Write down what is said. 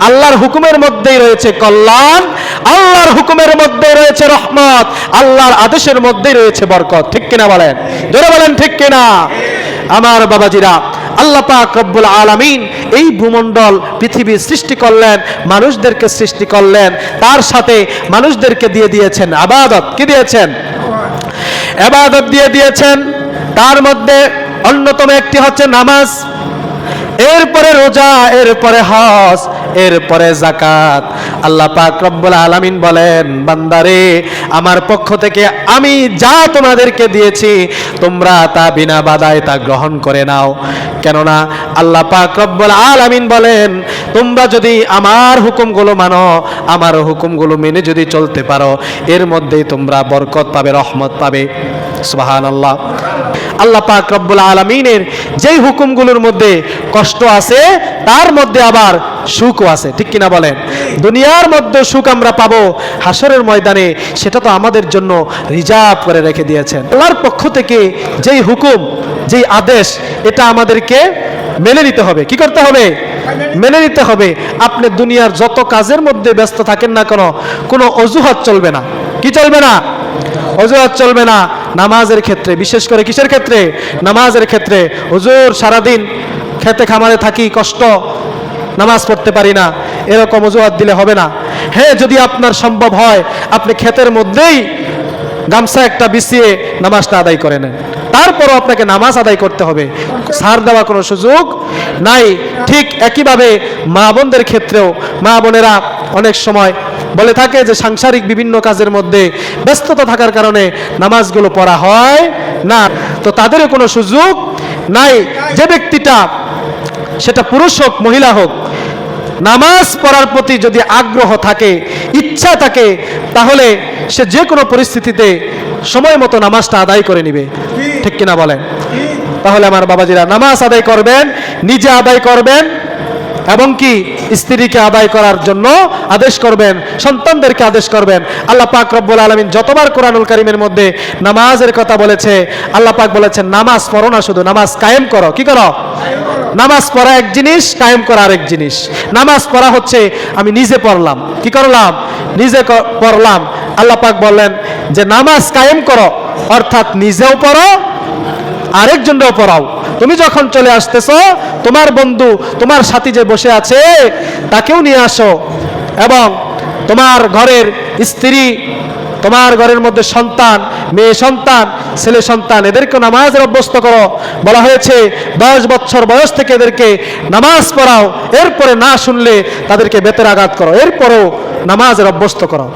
আল্লাহর হুকুমের মধ্যেই রয়েছে কল্যাণ, আল্লাহর হুকুমের মধ্যেই রয়েছে রহমত, আল্লাহর আদেশের মধ্যেই রয়েছে বরকত। ঠিক কিনা বলেন? জোরে বলেন ঠিক কিনা? আমার বাবাজিরা, আল্লাহ পাক রব্বুল আলামিন এই ভূমণ্ডল পৃথিবী সৃষ্টি করলেন, মানুষদেরকে সৃষ্টি করলেন, তার সাথে মানুষদেরকে দিয়ে দিয়েছেন ইবাদত। কি দিয়েছেন? ইবাদত দিয়ে দিয়েছেন। তার মধ্যে অন্যতম একটি হচ্ছে নামাজ, এরপরে রোজা, এরপরে হজ, এরপরে যাকাত। আল্লাহ পাক রব্বুল আলামিন বলেন, বান্দারে আমার পক্ষ থেকে আমি যা তোমাদেরকে দিয়েছি তোমরা তা বিনা বাধায় তা গ্রহণ করে নাও। কেননা আল্লাহ পাক রব্বুল আলামিন বলেন, তোমরা যদি আমার হুকুমগুলো মানো, আমার হুকুমগুলো মেনে যদি চলতে পারো, এর মধ্যেই তোমরা বরকত পাবে, রহমত পাবে। সুবহানাল্লাহ। আল্লাহ পাক রব্বুল আলামিনের যেই হুকুমগুলোর মধ্যে কষ্ট আছে, তার মধ্যে আবার সুখও আছে। ঠিক কিনা বলেন? দুনিয়ার মধ্যে সুখ আমরা পাবো, হাসরের ময়দানে সেটা তো আমাদের জন্য রিজার্ভ করে রেখে দিয়েছেন। আল্লাহর পক্ষ থেকে যেই হুকুম, যেই আদেশ, এটা আমাদেরকে মেনে নিতে হবে। কি করতে হবে? মেনে নিতে হবে। আপনি দুনিয়ার যত কাজের মধ্যে ব্যস্ত থাকেন না কেন, কোনো অজুহাত চলবে না। কি চলবে না? অজুহাত চলবে না। নামাজের ক্ষেত্রে, বিশেষ করে কিসের ক্ষেত্রে? নামাজের ক্ষেত্রে। হুজুর সারাদিন খেতে খামারে থাকি, কষ্ট, নামাজ পড়তে পারি না, এরকম অজুহাত দিলে হবে না। হ্যাঁ, যদি আপনার সম্ভব হয় আপনি ক্ষেতের মধ্যেই গামছা একটা বিছিয়ে নামাজটা আদায় করে নেন, তারপরও আপনাকে নামাজ আদায় করতে হবে। ছাড় দেওয়া কোনো সুযোগ নাই। ঠিক একইভাবে মা বোনদের ক্ষেত্রেও, মা বোনেরা অনেক সময় বলে থাকে যে সাংসারিক বিভিন্ন কাজের মধ্যে ব্যস্ততা থাকার কারণে নামাজগুলো পড়া হয় না, তো তাদেরও কোনো সুযোগ নাই। যে ব্যক্তিটা, সেটা পুরুষ হোক মহিলা হোক, নামাজ পড়ার প্রতি যদি আগ্রহ থাকে, ইচ্ছা থাকে, তাহলে সে যে কোনো পরিস্থিতিতে সময় মতো নামাজটা আদায় করে নিবে। ঠিক কিনা বলেন? তাহলে আমার বাবাজিরা, নামাজ আদায় করবেন, নিজে আদায় করবেন, এবং কি স্ত্রীকে আদায় করার জন্য আদেশ করবেন, সন্তানদেরকে আদেশ করবেন। আল্লাহ পাক রব্বুল আলামিন যতবার কোরআনুল কারীমের মধ্যে নামাজের কথা বলেছে, আল্লাহ পাক বলেছেন নামাজ পড়ো না, শুধু নামাজ কায়েম করো। কি করো? নামাজ পড়া এক জিনিস, কায়েম করা আরেক জিনিস। নামাজ পড়া হচ্ছে আমি নিজে পড়লাম, কি করলাম? নিজে পড়লাম। আল্লাহ পাক বললেন যে নামাজ কায়েম করো, অর্থাৎ নিজেও পড়ো, আরেকজনও পড়াও। তুমি যখন চলে আসতেছো, তোমার বন্ধু, তোমার সাথী যে বসে আছে, তাকেও নিয়ে আসো, এবং তোমার ঘরের স্ত্রী, তোমার ঘরের মধ্যে সন্তান, মেয়ে সন্তান, ছেলে সন্তান, এদেরকে নামাজের অভ্যস্ত করো। বলা হয়েছে 10 বছর বয়স থেকে এদেরকে নামাজ পড়াও, এরপরে না শুনলে তাদেরকে বেতের আঘাত করো, এরপরেও নামাজের অভ্যস্ত করো।